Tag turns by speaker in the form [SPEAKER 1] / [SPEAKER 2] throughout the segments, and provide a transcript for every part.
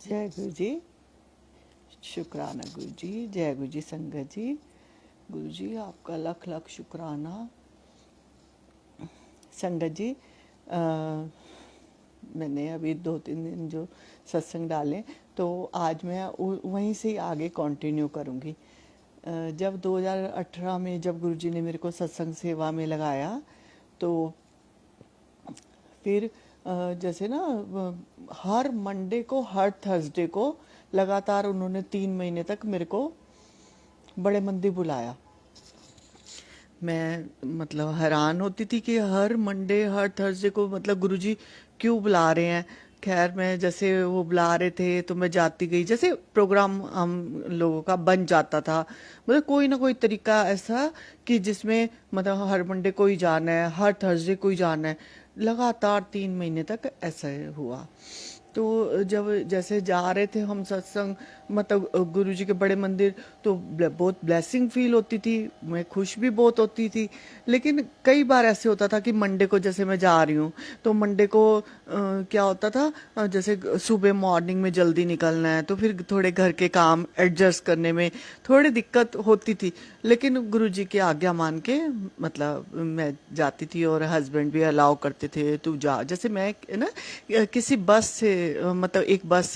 [SPEAKER 1] जय गुरु जी। शुक्राना गुरु जी। जय गुरु जी संगत जी। गुरु जी आपका लख लख शुक्राना। संगत जी मैंने अभी 2-3 दिन जो सत्संग डाले तो आज मैं वहीं से ही आगे कंटिन्यू करूँगी। जब 2018 में जब गुरु जी ने मेरे को सत्संग सेवा में लगाया तो फिर जैसे ना हर मंडे को हर थर्सडे को लगातार उन्होंने 3 महीने तक मेरे को बड़े मंदिर बुलाया। मैं मतलब हैरान होती थी कि हर मंडे हर थर्सडे को मतलब गुरुजी क्यों बुला रहे हैं। खैर मैं जैसे वो बुला रहे थे तो मैं जाती गई, जैसे प्रोग्राम हम लोगों का बन जाता था, मतलब कोई ना कोई तरीका ऐसा कि जिसमें मतलब हर मंडे को ही जाना है, हर थर्सडे को ही जाना है। लगातार 3 महीने तक ऐसा हुआ। तो जब जैसे जा रहे थे हम सत्संग मतलब गुरु जी के बड़े मंदिर, तो बहुत ब्लेसिंग फील होती थी, मैं खुश भी बहुत होती थी। लेकिन कई बार ऐसे होता था कि मंडे को जैसे मैं जा रही हूँ तो मंडे को क्या होता था, जैसे सुबह मॉर्निंग में जल्दी निकलना है तो फिर थोड़े घर के काम एडजस्ट करने में थोड़ी दिक्कत होती थी। लेकिन गुरु जी की आज्ञा मान के मतलब मैं जाती थी और हस्बैंड भी अलाउ करते थे तू जा। जैसे मैं ना किसी बस से मतलब एक बस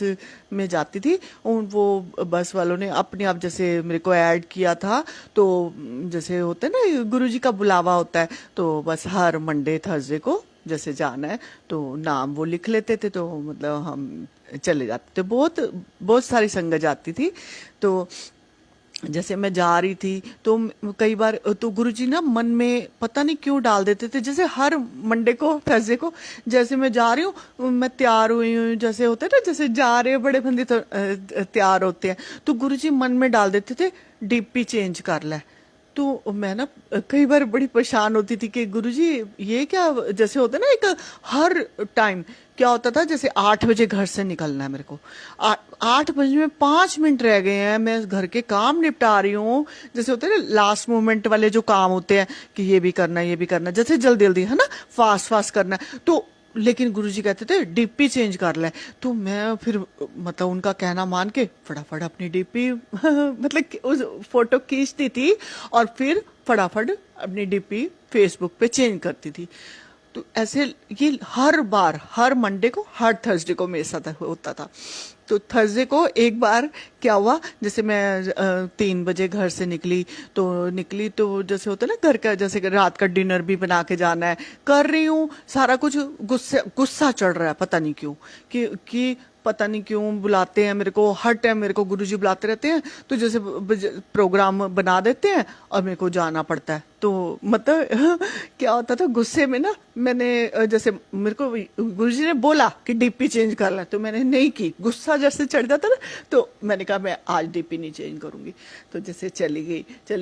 [SPEAKER 1] में जाती थी, और वो बस वालों ने अपने आप जैसे मेरे को ऐड किया था। तो जैसे होता है ना गुरुजी का बुलावा होता है, तो बस हर मंडे थर्सडे को जैसे जाना है तो नाम वो लिख लेते थे, तो मतलब हम चले जाते थे। बहुत बहुत सारी संगत जाती थी। तो जैसे मैं जा रही थी तो कई बार तो गुरुजी ना मन में पता नहीं क्यों डाल देते थे, जैसे हर मंडे को थर्सडे को जैसे मैं जा रही हूँ, मैं तैयार हुई हूँ, जैसे होता है ना जैसे जा रहे हैं बड़े बंदे तो तैयार होते हैं, तो गुरुजी मन में डाल देते थे डीपी चेंज कर ले। तो मैं ना कई बार बड़ी परेशान होती थी कि गुरुजी ये क्या, जैसे होता है ना एक हर टाइम क्या होता था, जैसे 8 बजे घर से निकलना है मेरे को, 8 बजे में 5 मिनट रह गए हैं, मैं घर के काम निपटा रही हूँ, जैसे होते हैं ना लास्ट मोमेंट वाले जो काम होते हैं कि ये भी करना है ये भी करना है, जैसे जल्दी जल्दी है ना फास्ट फास्ट करना है। तो लेकिन गुरुजी कहते थे डीपी चेंज कर ले। तो मैं फिर मतलब उनका कहना मान के फटाफट अपनी डीपी मतलब कि उस फोटो खींचती थी और फिर फटाफट अपनी डीपी फेसबुक पे चेंज करती थी। तो ऐसे ये हर बार हर मंडे को हर थर्सडे को मेरे साथ होता था। तो थर्सडे को एक बार क्या हुआ, जैसे मैं 3 बजे घर से निकली तो जैसे होता है ना घर का, जैसे रात का डिनर भी बना के जाना है, कर रही हूँ सारा कुछ, गुस्सा गुस्सा चढ़ रहा है पता नहीं क्यों, कि पता नहीं क्यों बुलाते हैं मेरे को, हर टाइम मेरे को गुरुजी बुलाते रहते हैं, तो जैसे प्रोग्राम बना देते हैं और मेरे को जाना पड़ता है। तो मतलब क्या होता था गुस्से में ना, मैंने जैसे मेरे को गुरुजी ने बोला कि डीपी चेंज कर ला, तो मैंने नहीं की, गुस्सा जैसे चढ़ जाता ना, तो मैंने कहा मैं आज डीपी नहीं चेंज करूंगी। तो जैसे चली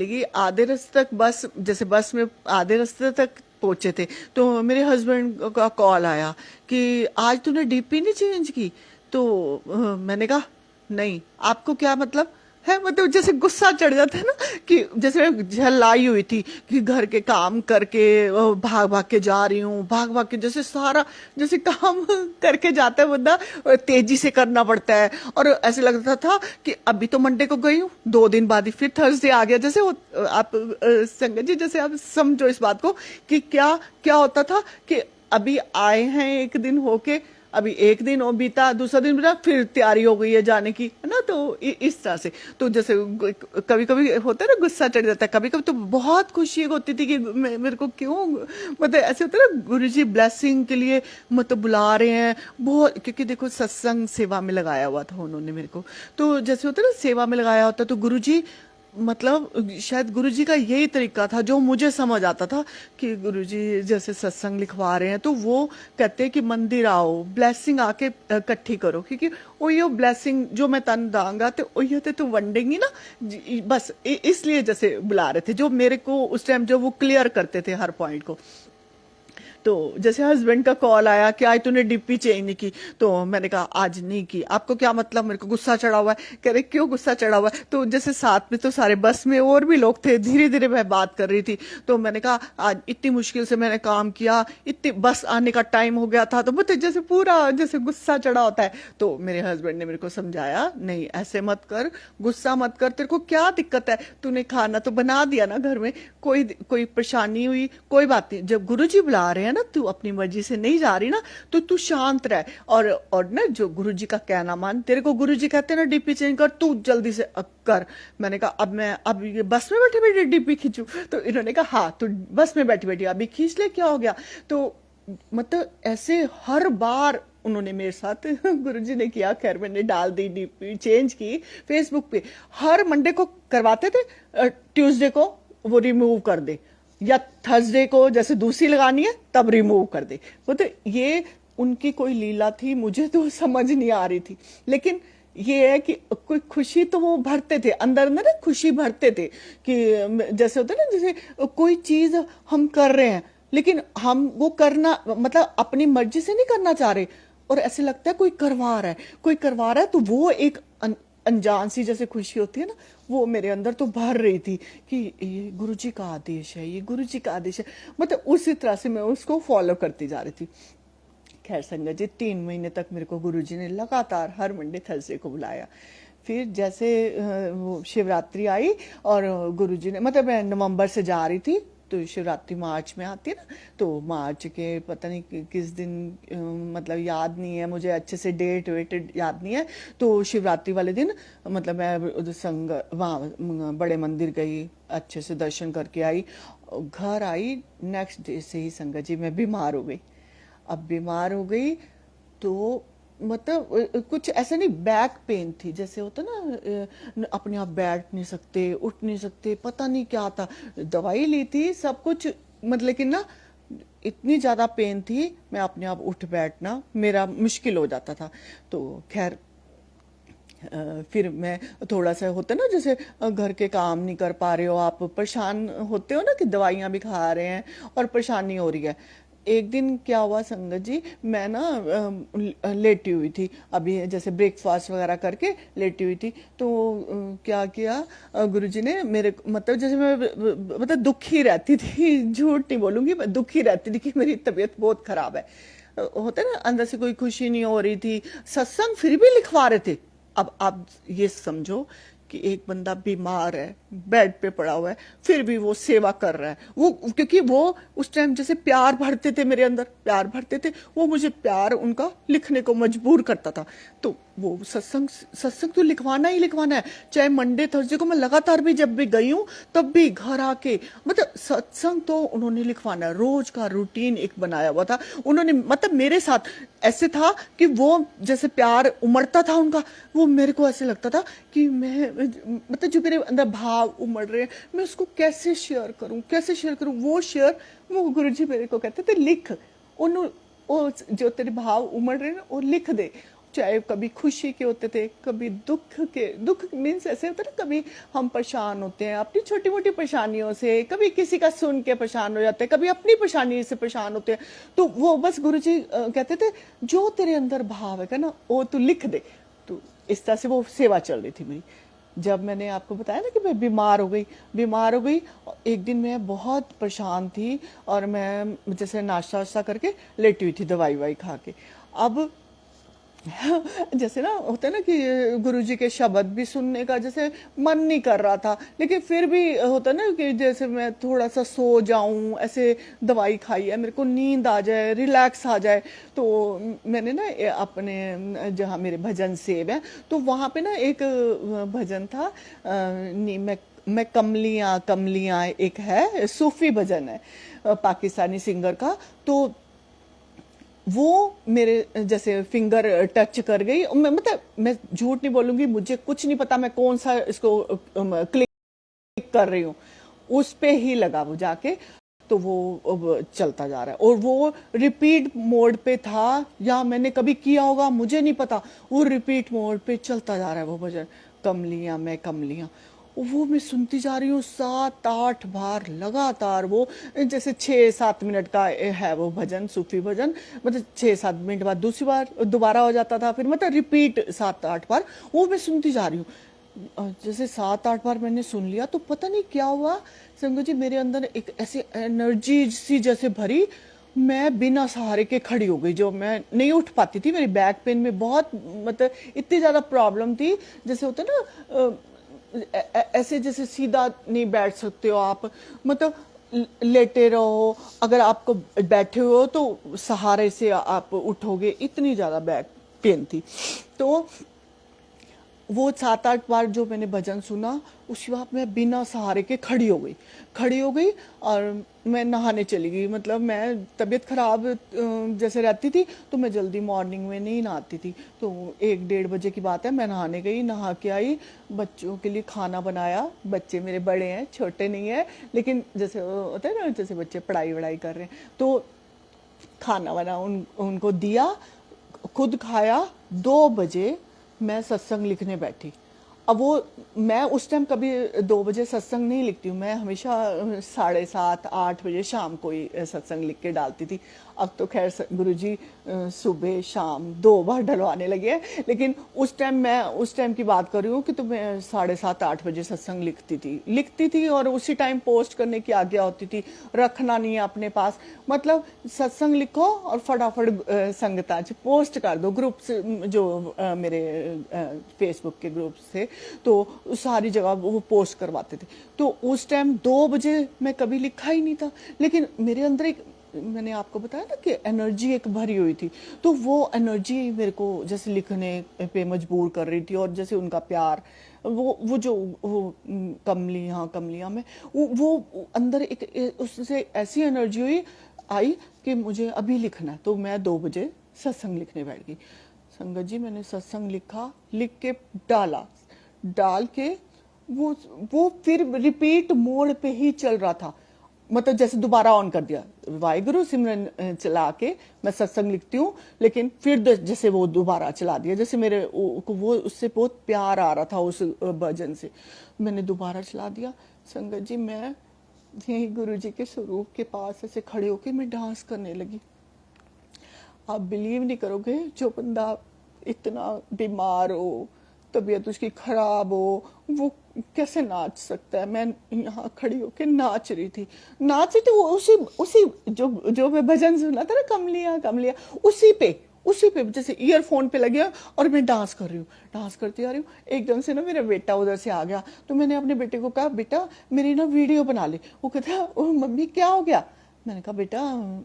[SPEAKER 1] गई आधे रास्ते तक, बस जैसे बस में आधे रास्ते तक पहुंचे थे तो मेरे हस्बैंड का कॉल आया कि आज तूने डीपी नहीं चेंज की। तो मैंने कहा नहीं, आपको क्या मतलब है, मतलब जैसे गुस्सा चढ़ जाता है ना, कि जैसे मैं झल्लाई हुई थी कि घर के काम करके भाग भाग के जा रही हूँ, भाग भाग के जैसे सारा जैसे काम करके जाता है बंदा, तेजी से करना पड़ता है। और ऐसे लगता था कि अभी तो मंडे को गई हूँ, 2 दिन बाद ही फिर थर्सडे आ गया। जैसे आप संगत जी जैसे आप समझो इस बात को कि क्या क्या होता था कि अभी आए हैं एक दिन होके, अभी एक दिन और बीता, दूसरा दिन बीता, फिर तैयारी हो गई है जाने की, है ना। तो इस तरह से तो जैसे कभी कभी होता है ना गुस्सा चढ़ जाता है, कभी कभी तो बहुत खुशी होती थी कि मेरे को क्यों, मतलब ऐसे होता है ना गुरुजी ब्लेसिंग के लिए मतलब बुला रहे हैं बहुत, क्योंकि देखो सत्संग सेवा में लगाया हुआ था उन्होंने मेरे को। तो जैसे होता है ना सेवा में लगाया होता, तो गुरुजी मतलब शायद गुरुजी का यही तरीका था जो मुझे समझ आता था कि गुरुजी जैसे सत्संग लिखवा रहे हैं तो वो कहते हैं कि मंदिर आओ, ब्लेसिंग आके इकट्ठी करो, क्योंकि वो ब्लेसिंग जो मैं तन दांगा तो वही तो वंडेंगी ना। बस इसलिए जैसे बुला रहे थे, जो मेरे को उस टाइम जो वो क्लियर करते थे हर पॉइंट को। तो जैसे हस्बैंड का कॉल आया कि आज तूने डीपी चेंज नहीं की, तो मैंने कहा आज नहीं की। आपको क्या मतलब, मेरे को गुस्सा चढ़ा हुआ है। कह रहे क्यों गुस्सा चढ़ा हुआ है? तो जैसे साथ में तो सारे बस में और भी लोग थे, धीरे धीरे मैं बात कर रही थी। तो मैंने कहा आज इतनी मुश्किल से मैंने काम किया, इतनी बस आने का टाइम हो गया था, तो मुझे जैसे पूरा जैसे गुस्सा चढ़ा होता है। तो मेरे हस्बैंड ने मेरे को समझाया, नहीं ऐसे मत कर, गुस्सा मत कर, तेरे को क्या दिक्कत है, तूने खाना तो बना दिया ना घर में, कोई कोई परेशानी हुई कोई बात नहीं, जब गुरुजी बुला रहे हैं ना, तू अपनी मर्जी से नहीं जा रही ना, तो तू शांत रह। और ना जो गुरुजी का कहना मान, तेरे को गुरुजी कहते हैं ना डीपी चेंज कर, तू जल्दी से कर। मैंने कहा अब ये बस में बैठे बैठे डीपी खींचू? तो इन्होंने कहा हाँ तू बस में बैठी बैठी अभी खींच ले, क्या हो गया? तो मतलब ऐसे हर बार उन्होंने मेरे साथ गुरुजी ने किया। खैर मैंने डाल दी डीपी चेंज की फेसबुक पे, हर मंडे को करवाते थे, ट्यूसडे को वो रिमूव कर दे, या थर्सडे को जैसे दूसरी लगानी है तब रिमूव कर दे। तो ये उनकी कोई लीला थी, मुझे तो समझ नहीं आ रही थी। लेकिन ये है कि कोई खुशी तो वो भरते थे अंदर अंदर ना, खुशी भरते थे कि जैसे होता है ना, जैसे कोई चीज हम कर रहे हैं लेकिन हम वो करना मतलब अपनी मर्जी से नहीं करना चाह रहे, और ऐसे लगता है कोई करवा रहा है, कोई करवा रहा है, तो वो एक अनजान सी जैसे खुशी होती है ना, वो मेरे अंदर तो भर रही थी कि ये गुरुजी का आदेश है, ये गुरुजी का आदेश है। मतलब उसी तरह से मैं उसको फॉलो करती जा रही थी। खैर संगत जी, 3 महीने तक मेरे को गुरुजी ने लगातार हर मंडे थर्सडे को बुलाया। फिर जैसे वो शिवरात्रि आई और गुरुजी ने, मतलब मैं नवंबर से जा रही थी, तो शिवरात्रि मार्च में आती है ना, तो मार्च के पता नहीं किस दिन, मतलब याद नहीं है मुझे अच्छे से, डेट वेट याद नहीं है। तो शिवरात्रि वाले दिन मतलब मैं संग वहाँ बड़े मंदिर गई, अच्छे से दर्शन करके आई, घर आई, नेक्स्ट डे से ही संगत जी मैं बीमार हो गई। अब बीमार हो गई तो मतलब कुछ ऐसा नहीं, बैक पेन थी, जैसे होता ना अपने आप बैठ नहीं सकते, उठ नहीं सकते, पता नहीं क्या था। दवाई ली थी सब कुछ, मतलब लेकिन ना इतनी ज्यादा पेन थी, मैं अपने आप उठ बैठना मेरा मुश्किल हो जाता था। तो खैर फिर मैं थोड़ा सा होता ना, जैसे घर के काम नहीं कर पा रहे हो, आप परेशान होते हो ना कि दवाइयां भी खा रहे हैं और परेशानी हो रही है। एक दिन क्या हुआ संगत जी, मैं ना लेटी हुई थी, अभी जैसे ब्रेकफास्ट वगैरह करके लेटी हुई थी। तो क्या किया गुरुजी ने मेरे, मतलब जैसे मैं मतलब दुखी रहती थी, झूठ नहीं बोलूंगी, मैं दुखी रहती थी कि मेरी तबीयत बहुत खराब है। होता है ना, अंदर से कोई खुशी नहीं हो रही थी। सत्संग फिर भी लिखवा रहे थे। अब आप ये समझो कि एक बंदा बीमार है, बेड पे पड़ा हुआ है, फिर भी वो सेवा कर रहा है। वो क्योंकि वो उस टाइम जैसे प्यार भरते थे मेरे अंदर, प्यार भरते थे, वो मुझे प्यार उनका लिखने को मजबूर करता था। तो वो सत्संग सत्संग तो लिखवाना ही लिखवाना है, चाहे मंडे थर्सडे को मैं लगातार भी जब भी गई हूँ तब भी घर आके, मतलब सत्संग तो उन्होंने लिखवाना है, रोज का रूटीन एक बनाया हुआ था उन्होंने। मतलब मेरे साथ ऐसे था कि वो जैसे प्यार उमड़ता था उनका, वो मेरे को ऐसे लगता था कि मैं, मतलब जो मेरे अंदर भाव उमड़ रहे हैं, मैं उसको कैसे शेयर करूं, कैसे शेयर करूं। वो शेयर, वो गुरुजी मेरे को कहते थे लिख, उन वो जो तेरे भाव उमड़ रहे हैं वो लिख दे। चाहे कभी खुशी के होते थे, कभी दुख के, दुख मीन्स ऐसे होता है ना, कभी हम परेशान होते हैं अपनी छोटी मोटी परेशानियों से, कभी किसी का सुन के परेशान हो जाते हैं, कभी अपनी परेशानी से परेशान होते हैं। तो वो बस गुरुजी कहते थे जो तेरे अंदर भाव है ना वो तू लिख दे। तो इस तरह से वो सेवा चल रही थी मेरी। जब मैंने आपको बताया ना कि मैं बीमार हो गई, बीमार हो गई, एक दिन मैं बहुत परेशान थी और मैं जैसे नाश्ता वाश्ता करके लेटी हुई थी दवाई वाई खा के। अब जैसे ना होता है ना कि गुरुजी के शब्द भी सुनने का जैसे मन नहीं कर रहा था, लेकिन फिर भी होता है ना कि जैसे मैं थोड़ा सा सो जाऊं, ऐसे दवाई खाई है, मेरे को नींद आ जाए, रिलैक्स आ जाए। तो मैंने ना अपने जहाँ मेरे भजन सेव है, तो वहाँ पे ना एक भजन था, मैं कमलियाँ कमलियाँ, एक है सूफी भजन है पाकिस्तानी सिंगर का। तो वो मेरे जैसे फिंगर टच कर गई, मैं मतलब मैं झूठ नहीं बोलूंगी, मुझे कुछ नहीं पता मैं कौन सा इसको क्लिक कर रही हूँ, उस पे ही लगा वो जाके। तो वो अब चलता जा रहा है और वो रिपीट मोड पे था, या मैंने कभी किया होगा मुझे नहीं पता, वो रिपीट मोड पे चलता जा रहा है वो भजन, कमलियां मैं कमलियां। वो मैं सुनती जा रही हूँ 7-8 बार लगातार। वो जैसे 6-7 मिनट का है वो भजन, सूफी भजन, मतलब 6-7 मिनट बाद दूसरी बार दोबारा हो जाता था, फिर मतलब रिपीट 7-8 बार वो मैं सुनती जा रही हूँ। जैसे 7-8 बार मैंने सुन लिया तो पता नहीं क्या हुआ संगत जी, मेरे अंदर एक ऐसी एनर्जी सी जैसे भरी, मैं बिना सहारे के खड़ी हो गई। जो मैं नहीं उठ पाती थी, मेरी बैक पेन में बहुत मतलब इतनी ज्यादा प्रॉब्लम थी, जैसे होता है ना ऐसे जैसे सीधा नहीं बैठ सकते हो आप, मतलब लेटे रहो, अगर आपको बैठे हो तो सहारे से आप उठोगे, इतनी ज्यादा बैक पेन थी। तो वो 7-8 बार जो मैंने भजन सुना, उसके बाद मैं बिना सहारे के खड़ी हो गई और मैं नहाने चली गई। मतलब मैं तबीयत खराब जैसे रहती थी तो मैं जल्दी मॉर्निंग में नहीं नहाती थी, तो 1-1:30 बजे की बात है, मैं नहाने गई, नहा के आई, बच्चों के लिए खाना बनाया। बच्चे मेरे बड़े हैं, छोटे नहीं है, लेकिन जैसे होता है ना, जैसे बच्चे पढ़ाई वढ़ाई कर रहे हैं, तो खाना वाना उनको दिया, खुद खाया। 2 बजे मैं सत्संग लिखने बैठी। अब वो मैं उस टाइम कभी 2 बजे सत्संग नहीं लिखती हूँ, मैं हमेशा 7:30-8 बजे शाम को ही सत्संग लिख के डालती थी। अब तो खैर गुरुजी सुबह शाम 2 बार डलवाने लगे हैं, लेकिन उस टाइम की बात कर रही हूँ कि तो मैं 7:30-8 बजे सत्संग लिखती थी और उसी टाइम पोस्ट करने की आज्ञा होती थी, रखना नहीं है अपने पास। मतलब सत्संग लिखो और फटाफट संगतां च पोस्ट कर दो, ग्रुप से जो मेरे फेसबुक के ग्रुप से, तो सारी जगह वो पोस्ट करवाते थे। तो उस टाइम 2 बजे मैं कभी लिखा ही नहीं था, लेकिन मेरे अंदर एक, मैंने आपको बताया ना कि एनर्जी एक भरी हुई थी, तो वो एनर्जी मेरे को जैसे लिखने पे मजबूर कर रही थी। और जैसे उनका प्यार, वो जो वो कमलियां में वो अंदर उससे ऐसी एनर्जी आई कि मुझे अभी लिखना है। तो मैं 2 बजे सत्संग लिखने बैठ गई। संगत जी, मैंने सत्संग लिखा, लिख के डाल के वो वो फिर रिपीट मोड पे ही चल रहा था। मतलब जैसे दोबारा ऑन कर दिया, वाहिगुरु सिमरन चला के मैं सत्संग लिखती हूँ, लेकिन फिर जैसे वो दोबारा चला दिया, जैसे मेरे वो उससे बहुत प्यार आ रहा था उस भजन से, मैंने दोबारा चला दिया। संगत जी, मैं यही गुरु जी के स्वरूप के पास ऐसे खड़े होके मैं डांस करने लगी। आप बिलीव नहीं करोगे, जो बंदा इतना बीमार हो, तबीयत उसकी खराब हो, वो कैसे नाच सकता है। मैं यहाँ खड़ी होकर नाच रही थी वो उसी उसी जो मैं भजन सुना था ना, कमलिया कमलिया, उसी पे जैसे ईयरफोन पे लगे और मैं डांस कर रही हूँ, डांस करती आ रही हूँ। एकदम से ना मेरा बेटा उधर से आ गया, तो मैंने अपने बेटे को कहा, बेटा मेरी ना वीडियो बना ले। वो कहता, मम्मी क्या हो गया? मैंने कहा, बेटा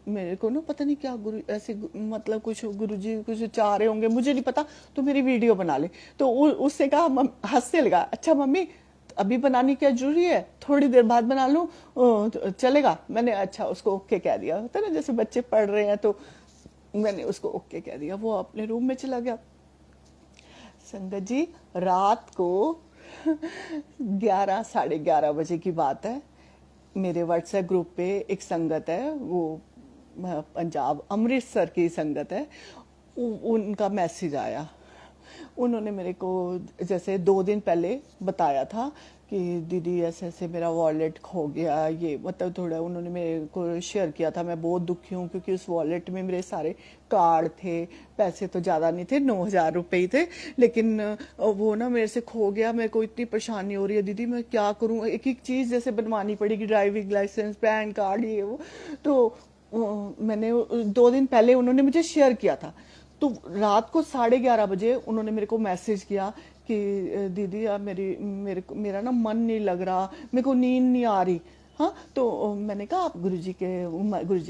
[SPEAKER 1] मेरे को ना पता नहीं क्या गुरु ऐसे मतलब कुछ गुरुजी कुछ चाह रहे होंगे, मुझे नहीं पता, तो मेरी वीडियो बना ले। तो उससे कहा, हंसने लगा, अच्छा मम्मी अभी बनानी क्या जरूरी है, थोड़ी देर बाद बना लूं, चलेगा? मैंने अच्छा उसको ओके कह दिया। होता है ना, जैसे बच्चे पढ़ रहे हैं, तो मैंने उसको ओके कह दिया। वो अपने रूम में चला गया। संगत जी, रात को 11-11:30 बजे की बात है, मेरे व्हाट्सएप ग्रुप पे एक संगत है, वो पंजाब अमृतसर की संगत है, उनका मैसेज आया। उन्होंने मेरे को जैसे 2 दिन पहले बताया था कि दीदी ऐसे ऐसे मेरा वॉलेट खो गया, ये मतलब थोड़ा उन्होंने मेरे को शेयर किया था। मैं बहुत दुखी हूँ, क्योंकि उस वॉलेट में मेरे सारे कार्ड थे, पैसे तो ज़्यादा नहीं थे, 9,000 रुपये ही थे, लेकिन वो ना मेरे से खो गया। मेरे को इतनी परेशानी हो रही है दीदी, मैं क्या करूँ, एक एक चीज़ जैसे बनवानी पड़ेगी, ड्राइविंग लाइसेंस, पैन कार्ड, ये वो। तो मैंने 2 दिन पहले उन्होंने मुझे शेयर किया था। तो रात को 11:30 बजे उन्होंने मेरे को मैसेज किया कि दीदी आप मेरा ना मन नहीं लग रहा, मेरे को नींद नहीं आ रही। हाँ, तो मैंने कहा, आप गुरुजी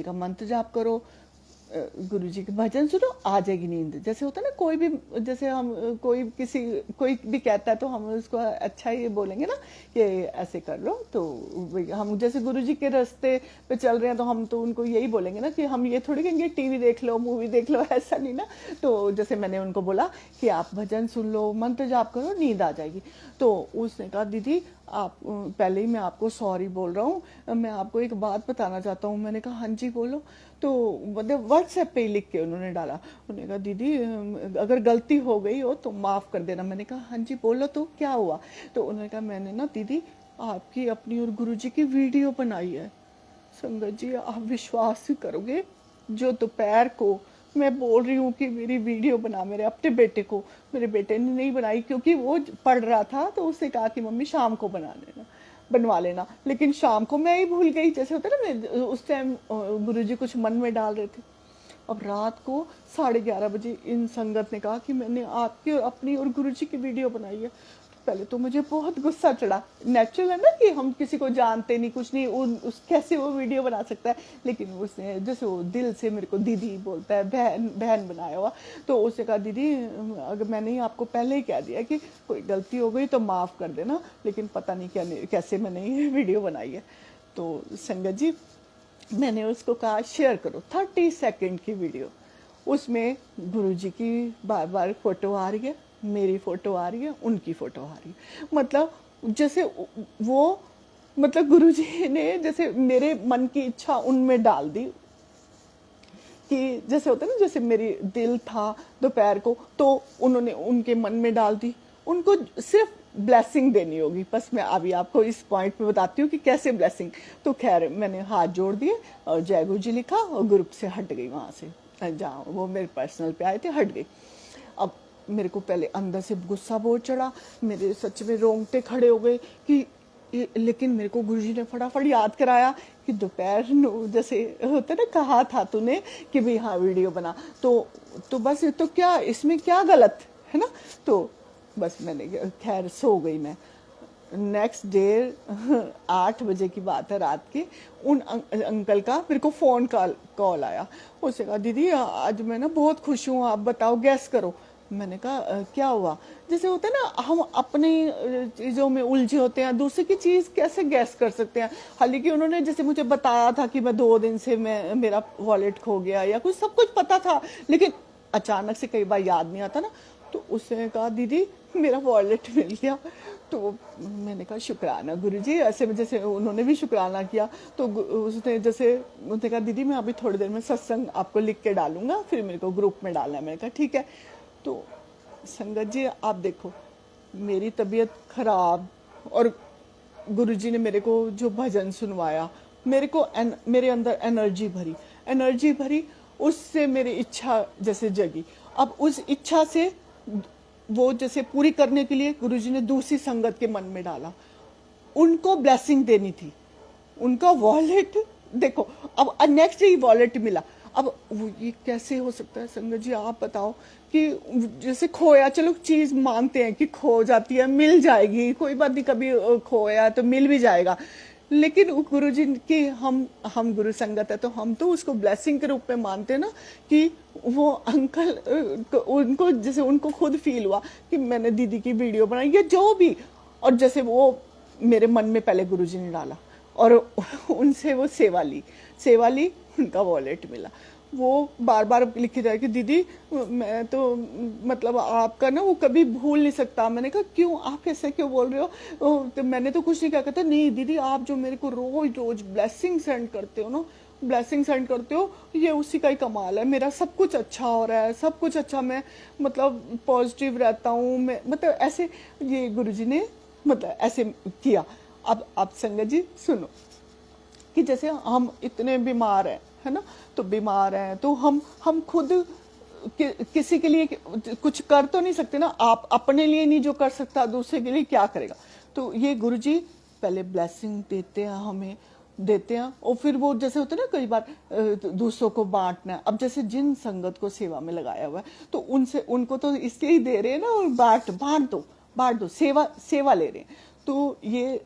[SPEAKER 1] का मंत्र जाप करो, गुरुजी के भजन सुनो, आ जाएगी नींद। जैसे होता है ना, कोई भी जैसे हम कोई भी कहता है तो हम उसको अच्छा ही बोलेंगे ना कि ऐसे कर लो। तो हम जैसे गुरुजी के रास्ते पे चल रहे हैं तो हम तो उनको यही बोलेंगे ना, कि हम ये थोड़ी कहेंगे टीवी देख लो, मूवी देख लो, ऐसा नहीं ना। तो जैसे मैंने उनको बोला कि आप भजन सुन लो, मंत्र जाप करो, नींद आ जाएगी। तो उसने कहा, दीदी आप पहले ही मैं आपको सॉरी बोल रहा हूँ, मैं आपको एक बात बताना चाहता हूँ। मैंने कहा, हाँ जी बोलो। तो मतलब व्हाट्सएप पे ही लिख के उन्होंने डाला। उन्होंने कहा दीदी अगर गलती हो गई हो तो माफ़ कर देना। मैंने कहा हाँ जी बोलो तो क्या हुआ। तो उन्होंने कहा मैंने ना दीदी आपकी अपनी और गुरुजी की वीडियो बनाई है। संगत जी आप विश्वास ही करोगे, जो दोपहर को मैं बोल रही हूँ कि मेरी वीडियो बना, मेरे अपने बेटे को, मेरे बेटे ने नहीं बनाई क्योंकि वो पढ़ रहा था, तो उसने कहा कि मम्मी शाम को बना लेना, बनवा लेना। लेकिन शाम को मैं ही भूल गई, जैसे होता है ना, मैं उस टाइम गुरुजी कुछ मन में डाल रहे थे। अब रात को 11:30 बजे इन संगत ने कहा कि मैंने आपकी और अपनी और गुरुजी की वीडियो बनाई है। पहले तो मुझे बहुत गुस्सा चढ़ा, नेचुरल है ना कि हम किसी को जानते नहीं कुछ नहीं, उस कैसे वो वीडियो बना सकता है। लेकिन उसने जैसे वो दिल से मेरे को दीदी बोलता है, बहन बहन बनाया हुआ, तो उसने कहा दीदी अगर मैंने ही आपको पहले ही कह दिया कि कोई गलती हो गई तो माफ़ कर देना, लेकिन पता नहीं क्या कैसे मैंने ये वीडियो बनाई है। तो संगत जी मैंने उसको कहा शेयर करो 30 सेकंड की वीडियो। उसमें गुरुजी की बार बार फोटो आ रही है, मेरी फोटो आ रही है, उनकी फोटो आ रही है। मतलब जैसे वो मतलब गुरुजी ने जैसे मेरे मन की इच्छा उनमें डाल दी कि जैसे होता है ना, जैसे मेरी दिल था दोपहर को तो उन्होंने उनके मन में डाल दी। उनको सिर्फ ब्लेसिंग देनी होगी, बस मैं अभी आपको इस पॉइंट पे बताती हूँ कि कैसे ब्लेसिंग। तो खैर मैंने हाथ जोड़ दिए और जय गुरु जी लिखा और ग्रुप से हट गई, वहाँ से जहाँ वो मेरे पर्सनल पे आए थे हट गई। अब मेरे को पहले अंदर से गुस्सा बहुत चढ़ा, मेरे सच में रोंगटे खड़े हो गए कि लेकिन मेरे को गुरुजी ने फटाफट याद कराया कि दोपहर जैसे होता ना, कहा था तूने कि भाई हाँ वीडियो बना, तो बस तो क्या इसमें क्या गलत है ना। तो बस मैंने खैर सो गई मैं। नेक्स्ट डे 8 बजे की बात है रात की, उन अंकल का मेरे को फ़ोन कॉल आया। उसने कहा दीदी आज मैं ना बहुत खुश हूँ, आप बताओ गैस करो। मैंने कहा क्या हुआ। जैसे होता है ना, हम अपनी चीज़ों में उलझे होते हैं, दूसरे की चीज़ कैसे गैस कर सकते हैं। हालांकि उन्होंने जैसे मुझे बताया था कि मैं 2 दिन से मेरा वॉलेट खो गया या कुछ, सब कुछ पता था, लेकिन अचानक से कई बार याद नहीं आता ना। तो उसने कहा दीदी मेरा वॉलेट मिल गया। तो मैंने कहा शुक्राना गुरुजी, ऐसे में जैसे उन्होंने भी शुक्राना किया। तो उसने जैसे उसने कहा दीदी मैं अभी थोड़ी देर में सत्संग आपको लिख के डालूंगा, फिर मेरे को ग्रुप में डालना है। मैंने कहा ठीक है। तो संगत जी आप देखो, मेरी तबीयत खराब और गुरुजी ने मेरे को जो भजन सुनवाया, मेरे अंदर एनर्जी भरी, उससे मेरी इच्छा जैसे जगी। अब उस इच्छा से वो जैसे पूरी करने के लिए गुरुजी ने दूसरी संगत के मन में डाला, उनको ब्लेसिंग देनी थी। उनका वॉलेट देखो, अब नेक्स्ट डे वॉलेट मिला। अब ये कैसे हो सकता है संगत जी आप बताओ कि जैसे खोया, चलो चीज मानते हैं कि खो जाती है, मिल जाएगी, कोई बात नहीं, कभी खोया तो मिल भी जाएगा। लेकिन गुरुजी की हम गुरु संगत है तो हम तो उसको ब्लेसिंग के रूप में मानते हैं ना, कि वो अंकल उनको जैसे उनको खुद फील हुआ कि मैंने दीदी की वीडियो बनाई या जो भी, और जैसे वो मेरे मन में पहले गुरुजी ने डाला और उनसे वो सेवा ली, उनका वॉलेट मिला। वो बार बार लिखे जाए कि दीदी मैं तो मतलब आपका ना वो कभी भूल नहीं सकता। मैंने कहा क्यों, आप ऐसे क्यों बोल रहे हो। तो मैंने तो कुछ नहीं कहा। कहता नहीं दीदी आप जो मेरे को रोज रोज ब्लेसिंग सेंड करते हो ना, ब्लेसिंग सेंड करते हो, ये उसी का ही कमाल है। मेरा सब कुछ अच्छा हो रहा है, सब कुछ अच्छा, मैं मतलब पॉजिटिव रहता हूँ मैं, मतलब ऐसे ये गुरुजी ने मतलब ऐसे किया। अब आप संगत जी सुनो कि जैसे हम इतने बीमार हैं, है ना, तो बीमार हैं तो हम खुद किसी के लिए कुछ कर तो नहीं सकते ना। आप अपने लिए नहीं जो कर सकता, दूसरे के लिए क्या करेगा। तो ये गुरुजी पहले ब्लेसिंग देते हैं, हमें देते हैं, और फिर वो जैसे होता है ना कई बार दूसरों को बांटना है। अब जैसे जिन संगत को सेवा में लगाया हुआ है तो उनको तो इसलिए ही दे रहे हैं ना, और बांट दो, सेवा ले रहे हैं। तो ये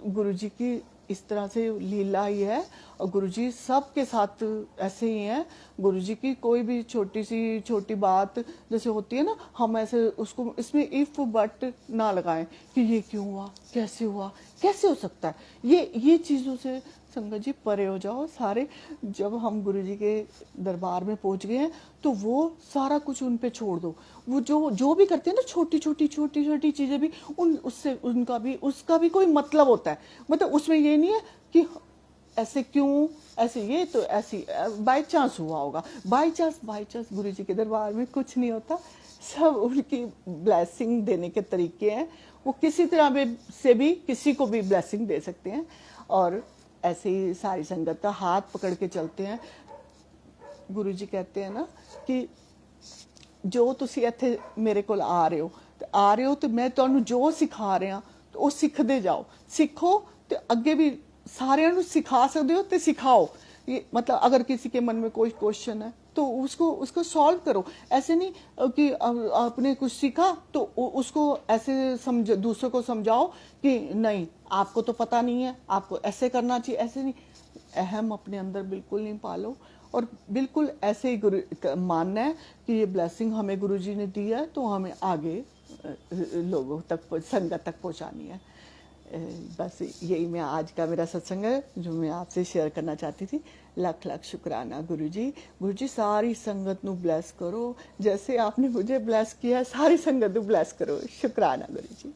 [SPEAKER 1] गुरुजी की इस तरह से लीला ही है, और गुरुजी सबके साथ ऐसे ही हैं। गुरुजी की कोई भी छोटी बात जैसे होती है ना, हम ऐसे उसको इसमें इफ बट ना लगाएं कि ये क्यों हुआ, कैसे हो सकता है, ये चीजों से संगत जी परे हो जाओ सारे। जब हम गुरुजी के दरबार में पहुंच गए हैं तो वो सारा कुछ उन पे छोड़ दो। वो जो भी करते हैं ना, छोटी छोटी चीजें भी उसका भी कोई मतलब होता है। मतलब उसमें ये नहीं है कि ऐसे क्यों, ऐसे ये तो ऐसी बाय चांस हुआ होगा, बाय चांस गुरु जी के दरबार में कुछ नहीं होता, सब उनकी ब्लेसिंग देने के तरीके हैं। वो किसी तरह में से भी किसी को भी ब्लेसिंग दे सकते हैं, और ऐसे ही सारी संगत का हाथ पकड़ के चलते हैं। गुरु जी कहते हैं ना कि जो तुसी ਇੱਥੇ ਮੇਰੇ ਕੋਲ ਆ ਰਹੇ ਹੋ ਤੇ ਮੈਂ ਤੁਹਾਨੂੰ ਜੋ ਸਿਖਾ ਰਿਹਾ ਤੇ ਉਹ ਸਿੱਖਦੇ ਜਾਓ, ਸਿੱਖੋ ਤੇ ਅੱਗੇ भी सारे सिखा सकते हो तो सिखाओ। ये मतलब अगर किसी के मन में कोई क्वेश्चन है तो उसको सॉल्व करो। ऐसे नहीं कि आपने कुछ सीखा तो उसको ऐसे दूसरों को समझाओ कि नहीं आपको तो पता नहीं है, आपको ऐसे करना चाहिए। ऐसे नहीं, अहम अपने अंदर बिल्कुल नहीं पालो, और बिल्कुल ऐसे ही गुरु मानना है कि ये ब्लेसिंग हमें गुरु जी ने दी है तो हमें आगे लोगों तक, संगत तक पहुंचानी है। बस यही मैं आज का मेरा सत्संग है जो मैं आपसे शेयर करना चाहती थी। लख लख शुक्राना गुरु जी सारी संगत नू ब्लेस करो, जैसे आपने मुझे ब्लेस किया सारी संगत नू ब्लेस करो। शुक्राना गुरु जी।